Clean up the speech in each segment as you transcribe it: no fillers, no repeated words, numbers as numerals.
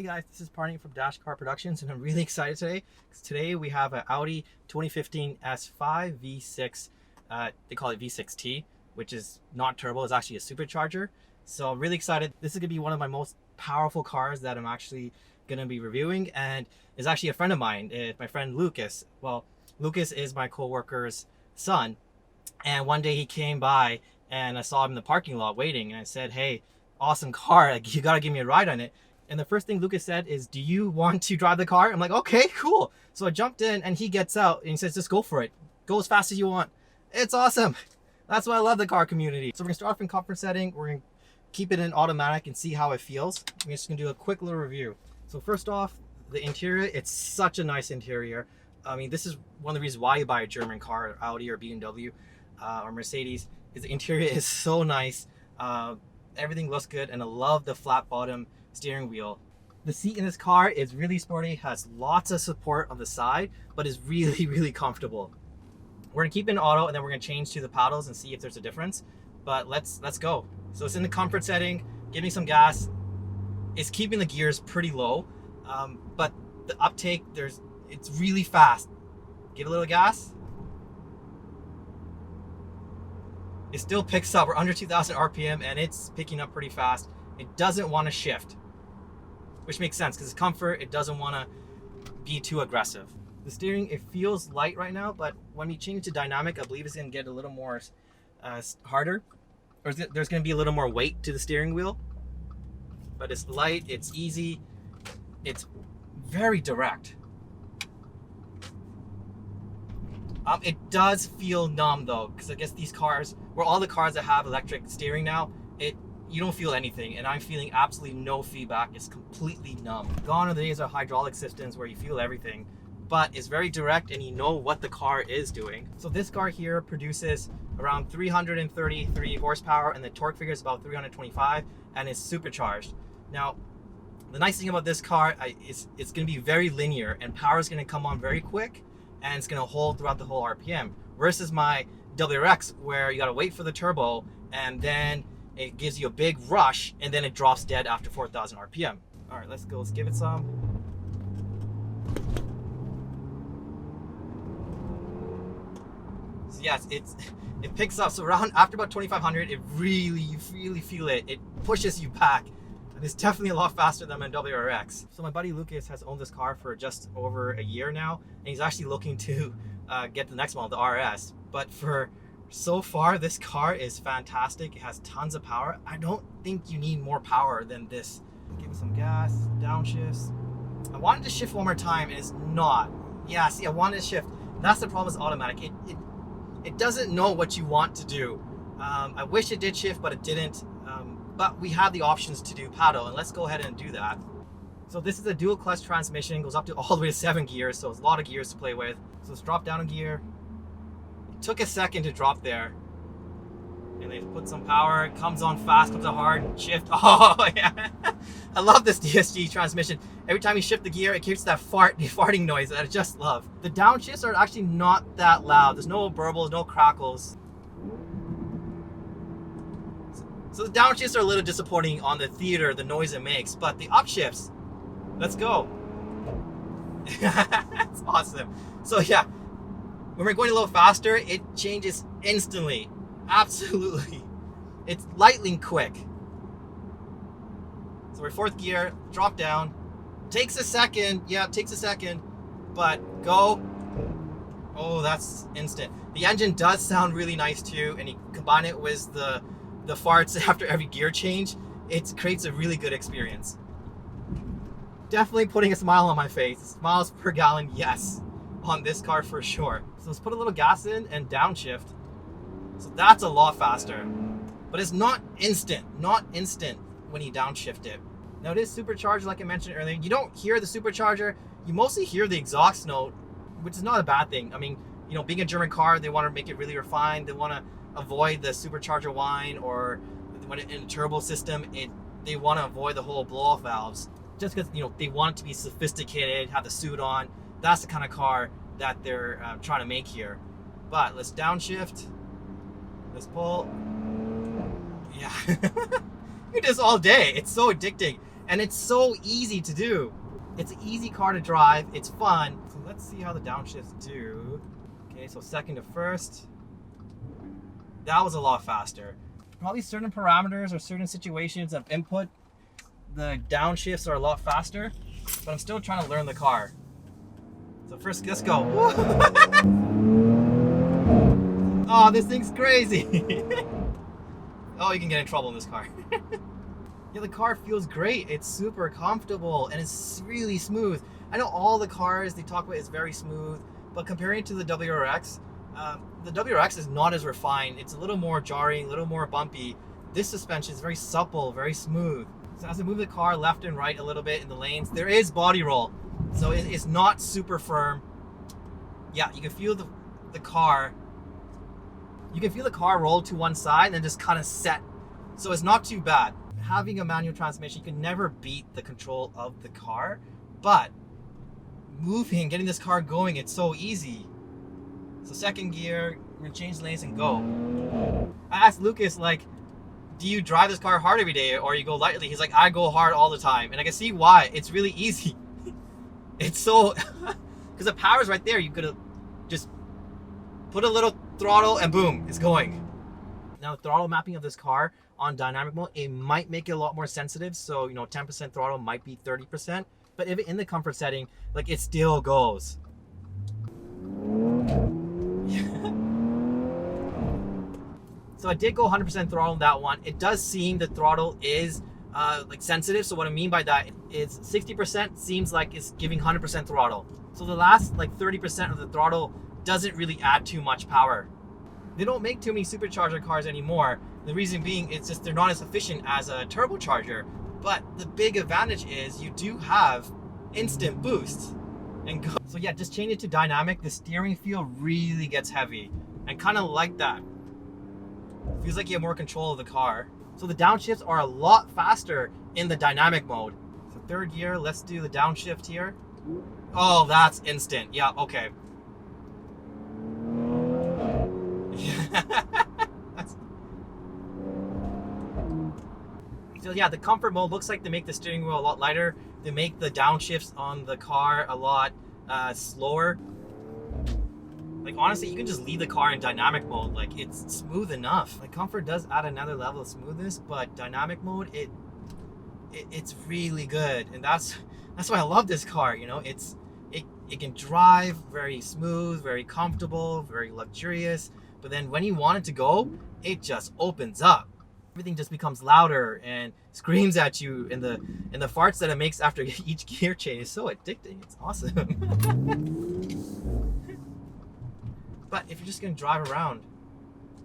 Hey guys, this is Parney from Dash Car Productions, and I'm really excited today because today we have an Audi 2015 S5 V6. They call it V6T, which is not turbo, it's actually a supercharger. So I'm really excited. This is going to be one of my most powerful cars that I'm actually going to be reviewing, and is actually a friend of mine, my friend Lucas. Well, Lucas is my co-worker's son, and one day he came by and I saw him in the parking lot waiting, and I said, hey, awesome car, like, you got to give me a ride on it. And the first thing Lucas said is, do you want to drive the car? I'm like, okay, cool. So I jumped in and he gets out and he says, just go for it. Go as fast as you want. It's awesome. That's why I love the car community. So we're gonna start off in comfort setting. We're gonna keep it in automatic and see how it feels. We're just gonna do a quick little review. So first off, the interior, it's such a nice interior. I mean, this is one of the reasons why you buy a German car, or Audi or BMW or Mercedes, is the interior is so nice. Everything looks good, and I love the flat bottom steering wheel. The seat in this car is really sporty, has lots of support on the side, but is really comfortable. We're gonna keep it in auto, and then we're gonna change to the paddles and see if there's a difference. But let's go. So it's in the comfort setting, give me some gas. It's keeping the gears pretty low, but the uptake, it's really fast. Give a little gas. It still picks up. We're under 2,000 RPM and it's picking up pretty fast. It doesn't want to shift, which makes sense because it's comfort. It doesn't want to be too aggressive. The steering, it feels light right now, but when we change to dynamic, I believe it's going to get a little more harder, or there's going to be a little more weight to the steering wheel. But it's light, it's easy, it's very direct. It does feel numb though, because I guess these cars, or all the cars that have electric steering now, you don't feel anything, and I'm feeling absolutely no feedback. It's completely numb. Gone are the days of hydraulic systems where you feel everything, but it's very direct and you know what the car is doing. So this car here produces around 333 horsepower, and the torque figure is about 325, and it's supercharged. Now, the nice thing about this car is it's going to be very linear, and power is going to come on very quick, and it's going to hold throughout the whole RPM, versus my WRX where you got to wait for the turbo, and then it gives you a big rush, and then it drops dead after 4,000 RPM. All right, let's go. Let's give it some. So yes, it picks up. So around after about 2,500, you really feel it. It pushes you back. And it's definitely a lot faster than my WRX. So my buddy Lucas has owned this car for just over a year now, and he's actually looking to get the next model, the RS. But for so far, this car is fantastic. It has tons of power. I don't think you need more power than this. Give it some gas, downshifts. I wanted to shift one more time, and it's not. Yeah, see, I wanted to shift. That's the problem with automatic. It doesn't know what you want to do. I wish it did shift, but it didn't. But we have the options to do paddle, and let's go ahead and do that. So this is a dual clutch transmission, goes up to all the way to 7 gears, so it's a lot of gears to play with. So let's drop down a gear. It took a second to drop there. And they put some power, it comes on fast, comes on hard, shift. Oh yeah, I love this DSG transmission. Every time you shift the gear, it keeps that farting noise that I just love. The downshifts are actually not that loud. There's no burbles, no crackles. So the downshifts are a little disappointing on the theater, the noise it makes, but the upshifts, let's go. That's awesome. So yeah, when we're going a little faster, it changes instantly. Absolutely. It's lightning quick. So we're 4th gear, drop down. Takes a second, yeah, it takes a second, but go. Oh, that's instant. The engine does sound really nice too, and you combine it with the farts after every gear change, it creates a really good experience. Definitely putting a smile on my face. Smiles per gallon, yes, on this car for sure. So let's put a little gas in and downshift. So that's a lot faster, but it's not instant when you downshift it. Now it is supercharged, like I mentioned earlier. You don't hear the supercharger, you mostly hear the exhaust note, which is not a bad thing. I mean, you know, being a German car, they want to make it really refined. They want to avoid the supercharger whine, or when in a turbo system, they want to avoid the whole blow-off valves, just because, you know, they want it to be sophisticated, have the suit on. That's the kind of car that they're trying to make here. But let's downshift, let's pull. Yeah. You do this all day. It's so addicting. And it's so easy to do. It's an easy car to drive. It's fun. So let's see how the downshifts do. Okay, so second to first. That was a lot faster. Probably certain parameters or certain situations of input, the downshifts are a lot faster, but I'm still trying to learn the car. So first, let's go. Oh, this thing's crazy. Oh, you can get in trouble in this car. Yeah, the car feels great. It's super comfortable and it's really smooth. I know all the cars they talk about is very smooth, but comparing it to the WRX is not as refined. It's a little more jarring, a little more bumpy. This suspension is very supple, very smooth. So as I move the car left and right a little bit in the lanes, there is body roll. So it's not super firm. Yeah, you can feel the car. You can feel the car roll to one side and then just kind of set. So it's not too bad. Having a manual transmission, you can never beat the control of the car, but getting this car going, it's so easy. So second gear, we're gonna change lanes and go. I asked Lucas, like, do you drive this car hard every day or you go lightly? He's like, I go hard all the time. And I can see why. It's really easy. It's so, because the power's right there. You could just put a little throttle and boom, it's going. Now, the throttle mapping of this car on dynamic mode, it might make it a lot more sensitive. So, 10% throttle might be 30%. But if in the comfort setting, like, it still goes. So I did go 100% throttle on that one. It does seem the throttle is like sensitive. So what I mean by that is 60% seems like it's giving 100% throttle. So the last like 30% of the throttle doesn't really add too much power. They don't make too many supercharger cars anymore. The reason being, it's just they're not as efficient as a turbocharger. But the big advantage is you do have instant boost. So yeah, just change it to dynamic. The steering feel really gets heavy and kind of like that. Feels like you have more control of the car. So the downshifts are a lot faster in the dynamic mode. So third gear, let's do the downshift here. Oh, that's instant. Yeah, okay. So yeah, the comfort mode looks like they make the steering wheel a lot lighter. They make the downshifts on the car a lot slower. Like honestly, you can just leave the car in dynamic mode. Like it's smooth enough. Like comfort does add another level of smoothness, but dynamic mode, it's really good, and that's why I love this car. It can drive very smooth, very comfortable, very luxurious. But then when you want it to go, it just opens up. Everything just becomes louder and screams at you, and the farts that it makes after each gear change is so addicting. It's awesome. But if you're just gonna drive around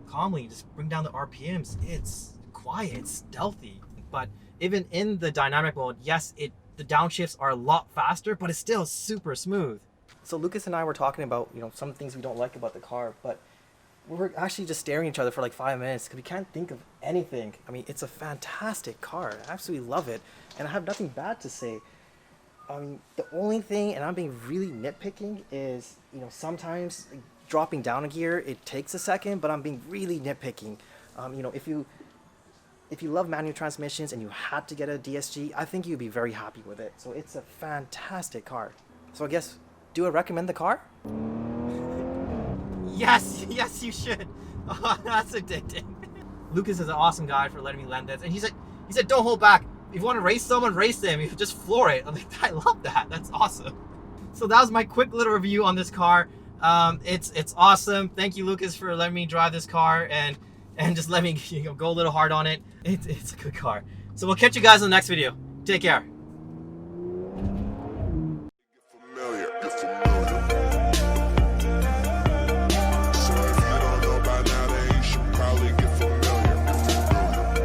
calmly, just bring down the RPMs, it's quiet, it's stealthy. But even in the dynamic mode, yes, the downshifts are a lot faster, but it's still super smooth. So Lucas and I were talking about, some things we don't like about the car, but we were actually just staring at each other for like 5 minutes because we can't think of anything. I mean, it's a fantastic car. I absolutely love it, and I have nothing bad to say. The only thing, and I'm being really nitpicking, is sometimes dropping down a gear, it takes a second, but I'm being really nitpicking. If you love manual transmissions and you had to get a DSG, I think you'd be very happy with it. So it's a fantastic car. So I guess, do I recommend the car? Yes, you should. Oh, that's addicting. Lucas is an awesome guy for letting me lend this, and he said, don't hold back. If you want to race someone, race them. You just floor it. I'm like, I love that. That's awesome. So that was my quick little review on this car. It's awesome. Thank you, Lucas, for letting me drive this car and just let me go a little hard on it. It's a good car. So we'll catch you guys in the next video. Take care.